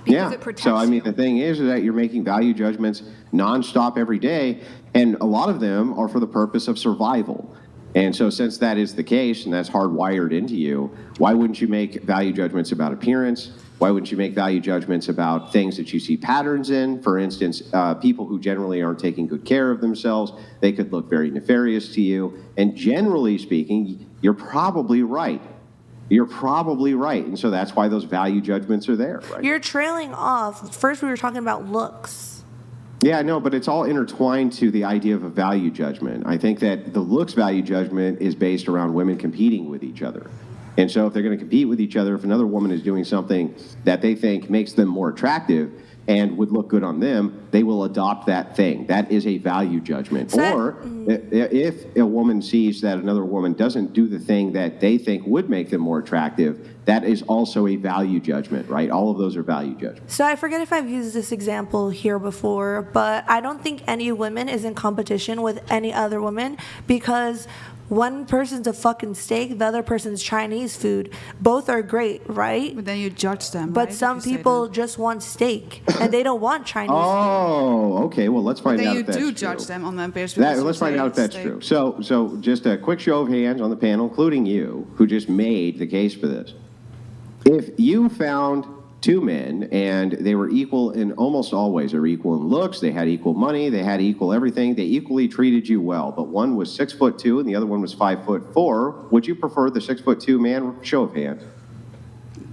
because it protects So, I mean, you. the thing is that you're making value judgments nonstop every day, and a lot of them are for the purpose of survival. And so, since that is the case, and that's hardwired into you, why wouldn't you make value judgments about appearance? Why wouldn't you make value judgments about things that you see patterns in? For instance, people who generally aren't taking good care of themselves, they could look very nefarious to you. And generally speaking, you're probably right. You're probably right. And so that's why those value judgments are there, right? You're trailing off. First, we were talking about looks. Yeah, I know, but it's all intertwined to the idea of a value judgment. I think that the looks value judgment is based around women competing with each other. And so if they're going to compete with each other, if another woman is doing something that they think makes them more attractive and would look good on them, they will adopt that thing. That is a value judgment. Or if a woman sees that another woman doesn't do the thing that they think would make them more attractive, that is also a value judgment, right? All of those are value judgments. So I forget if I've used this example here before, but I don't think any woman is in competition with any other woman because one person's a fucking steak, the other person's Chinese food. Both are great, right? But then you judge them. But right, some if you say people that. just want steak and they don't want Chinese food. Oh, okay. Well, let's find Then out you if that's do true. judge them on that basis. That, because let's you find say out if that's steak. true. So just a quick show of hands on the panel, including you, who just made the case for this. If you found two men and they were equal in almost always, they were equal in looks, they had equal money, they had equal everything, they equally treated you well, but one was 6'2" and the other one was 5'4", would you prefer the 6'2" man? Show of hands.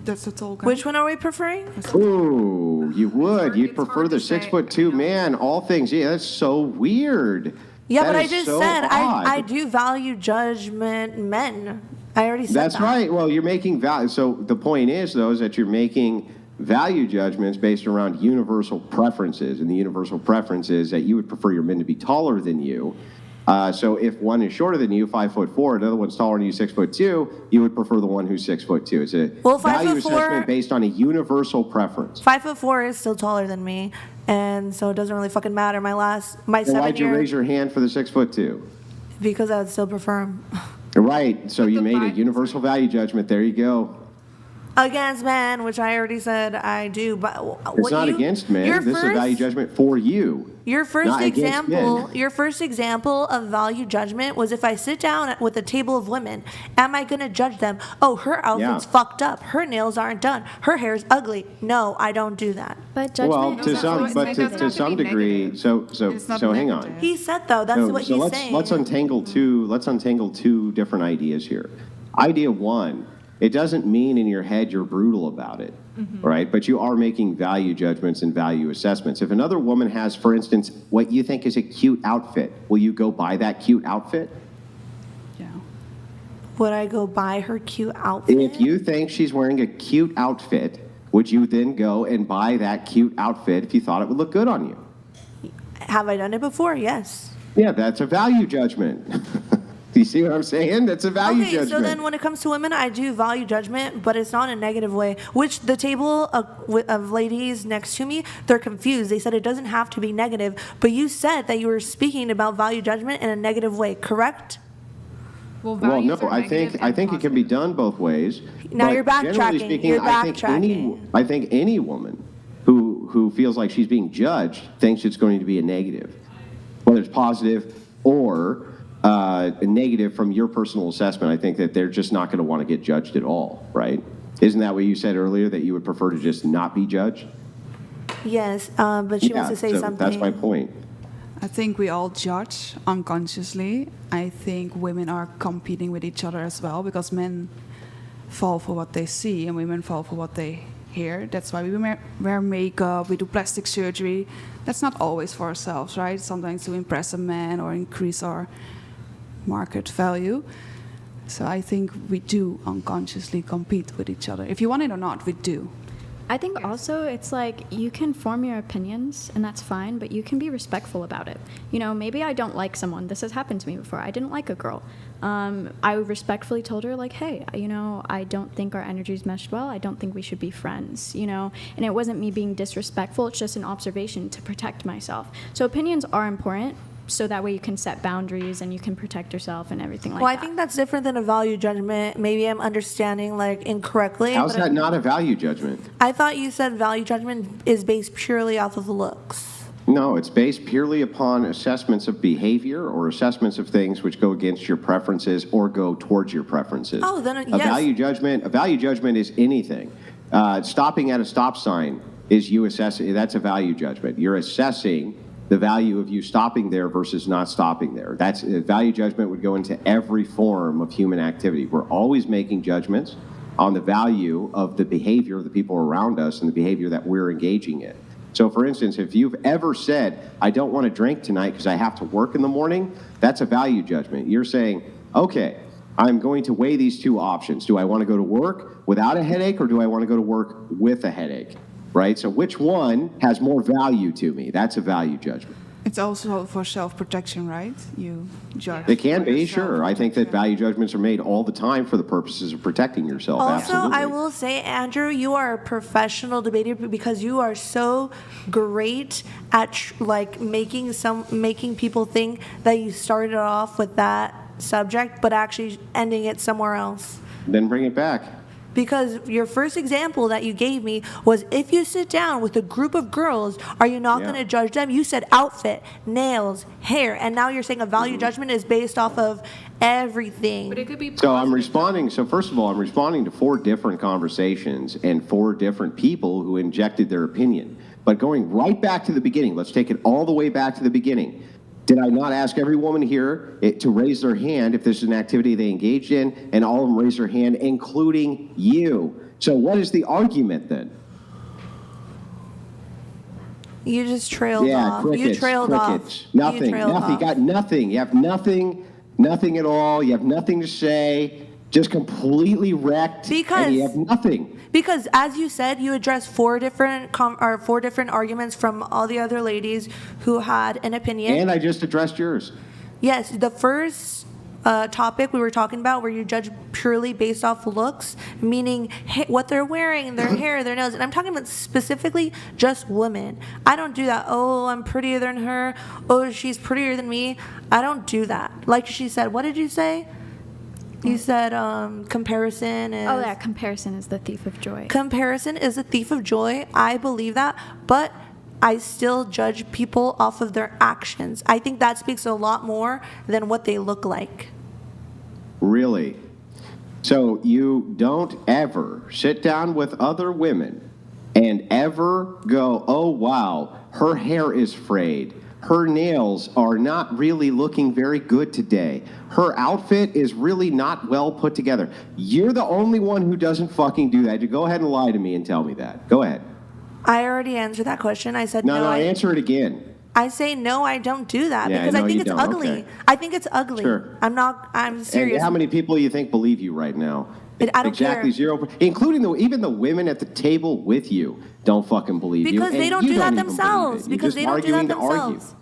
That's a tall guy. Which one are we preferring? Ooh, you would. You'd It's prefer hard the to say. 6'2" man. All things. Yeah, that's so weird. Yeah, That but I is just so said odd. I do value judgment men. I already said That's that. right. Well, you're making value. So the point is, though, is that you're making value judgments based around universal preferences, and the universal preference is that you would prefer your men to be taller than you. So if one is shorter than you, 5'4", another one's taller than you, 6'2", you would prefer the one who's 6'2". It's a Well, value 5'4" assessment based on a universal preference. 5'4" is still taller than me, and so it doesn't really fucking matter. My And 7 why'd you year raise your hand for the 6'2"? because I would still prefer him. Right. So you the made a Bible- universal value judgment. There you go. Against men, which I already said I do, but It's not against men. This is a value judgment for you. Your first not against men. your first example of value judgment was if I sit down with a table of women, am I going to judge them? Oh, her outfit's Yeah. fucked up. Her nails aren't done. Her hair's ugly. No, I don't do that. But judgment Well, is to not some, always but doesn't have to to some be degree. negative. It's not So hang on. negative. He said though. That's what So he's saying. let's untangle two different ideas here. Idea one, it doesn't mean in your head you're brutal about it, right? But you are making value judgments and value assessments. If another woman has, for instance, what you think is a cute outfit, will you go buy that cute outfit? Yeah. Would I go buy her cute outfit? If you think she's wearing a cute outfit, would you then go and buy that cute outfit if you thought it would look good on you? Have I done it before? Yes. Yeah, that's a value judgment. Do you see what I'm saying? That's a value Okay, judgment. so then when it comes to women, I do value judgment, but it's not in a negative way. Which the table of ladies next to me, they're confused. They said it doesn't have to be negative, but you said that you were speaking about value judgment in a negative way, correct? Well, Well, values no, are I negative think and it can be positive. done both ways. Now but you're generally backtracking. speaking, You're I backtracking. think any woman who feels like she's being judged thinks it's going to be a negative, whether it's positive or a negative from your personal assessment. I think that they're just not going to want to get judged at all, right? Isn't that what you said earlier, that you would prefer to just not be judged? Yes, but she wants to say so something. that's my point. I think we all judge unconsciously. I think women are competing with each other as well because men fall for what they see and women fall for what they hear. That's why we wear makeup, we do plastic surgery. That's not always for ourselves, right? Sometimes to impress a man or increase our market value. So I think we do unconsciously compete with each other. If you want it or not, we do. I think also it's like you can form your opinions and that's fine, but you can be respectful about it. You know, maybe I don't like someone. This has happened to me before. I didn't like a girl. I respectfully told her like, hey, you know, I don't think our energies meshed well. I don't think we should be friends, you know. And it wasn't me being disrespectful. It's just an observation to protect myself. So opinions are important, so that way you can set boundaries and you can protect yourself and everything like Well, I that. think that's different than a value judgment. Maybe I'm understanding like incorrectly. How's but that not a value judgment? I thought you said value judgment is based purely off of looks. No, it's based purely upon assessments of behavior or assessments of things which go against your preferences or go towards your preferences. Oh, then, a yes. value judgment is anything. Stopping at a stop sign is you assessing. That's a value judgment. You're assessing the value of you stopping there versus not stopping there. That's value judgment would go into every form of human activity. We're always making judgments on the value of the behavior of the people around us and the behavior that we're engaging in. So, for instance, if you've ever said, I don't want to drink tonight because I have to work in the morning, that's a value judgment. You're saying, okay, I'm going to weigh these two options. Do I want to go to work without a headache or do I want to go to work with a headache? Right? So which one has more value to me? That's a value judgment. It's also for self-protection, right? You judge. They can for be, your sure. I think that self-protection. value judgments are made all the time for the purposes of protecting yourself. Also, Absolutely. I will say, Andrew, you are a professional debater because you are so great at like making people think that you started off with that subject, but actually ending it somewhere else. Then bring it back. Because your first example that you gave me was if you sit down with a group of girls, are you not Yeah. going to judge them? You said outfit, nails, hair, and now you're saying a value judgment is based off of everything. But it could be So I'm positive. responding. So first of all, I'm responding to 4 different conversations and 4 different people who injected their opinion. But going right back to the beginning, let's take it all the way back to the beginning. Did I not ask every woman here to raise their hand if this is an activity they engaged in? And all of them raised their hand, including you. So what is the argument then? You just trailed Yeah, off. crickets. You trailed crickets. off. Nothing. You trailed Nothing. You off. got nothing. You have nothing at all. You have nothing to say. Just completely wrecked. Because- and you have nothing. Because as you said, you addressed 4 different arguments from all the other ladies who had an opinion. And I just addressed yours. Yes, the first topic we were talking about where you judge purely based off looks, meaning what they're wearing, their hair, their nails. And I'm talking about specifically just women. I don't do that. Oh, I'm prettier than her. Oh, she's prettier than me. I don't do that. Like she said, what did you say? You said comparison is... Oh, yeah, comparison is the thief of joy. Comparison is a thief of joy. I believe that, but I still judge people off of their actions. I think that speaks a lot more than what they look like. Really? So you don't ever sit down with other women and ever go, oh, wow, her hair is frayed. Her nails are not really looking very good today. Her outfit is really not well put together. You're the only one who doesn't fucking do that. You go ahead and lie to me and tell me that. Go ahead. I already answered that question. I said No, no. answer it again. I say no. I don't do that Yeah, because no, I think you it's don't. ugly. Okay. I think it's ugly. Sure. I'm serious. And how many people you think believe you right now? I don't exactly care. 0, including even the women at the table with you don't fucking believe you. Because they and don't you do that even believe themselves. it. You're Because just they don't do that arguing to argue. themselves.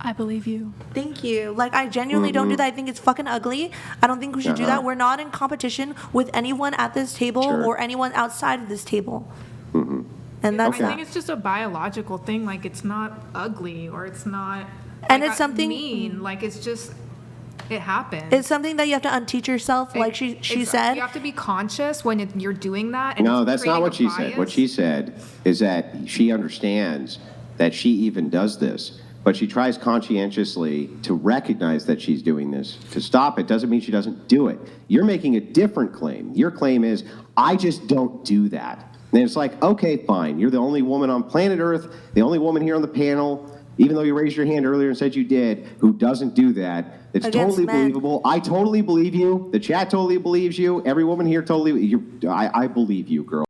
I believe you. Thank you. Like, I genuinely don't do that. I think it's fucking ugly. I don't think we should do that. We're not in competition with anyone at this table Sure. or anyone outside of this table. And that's I that. think it's just a biological thing. Like, it's not ugly or it's not. And like, it's something- mean. Like, it's just. It happens. It's something that you have to unteach yourself, like she said. You have to be conscious when you're doing that. And No, it's that's not creating what a she said. What bias. she said is that she understands that she even does this, but she tries conscientiously to recognize that she's doing this. To stop it doesn't mean she doesn't do it. You're making a different claim. Your claim is, I just don't do that. And it's like, okay, fine. You're the only woman on planet Earth, the only woman here on the panel, even though you raised your hand earlier and said you did, who doesn't do that. It's Against totally men. believable. I totally believe you. The chat totally believes you. Every woman here totally, I believe you, girl.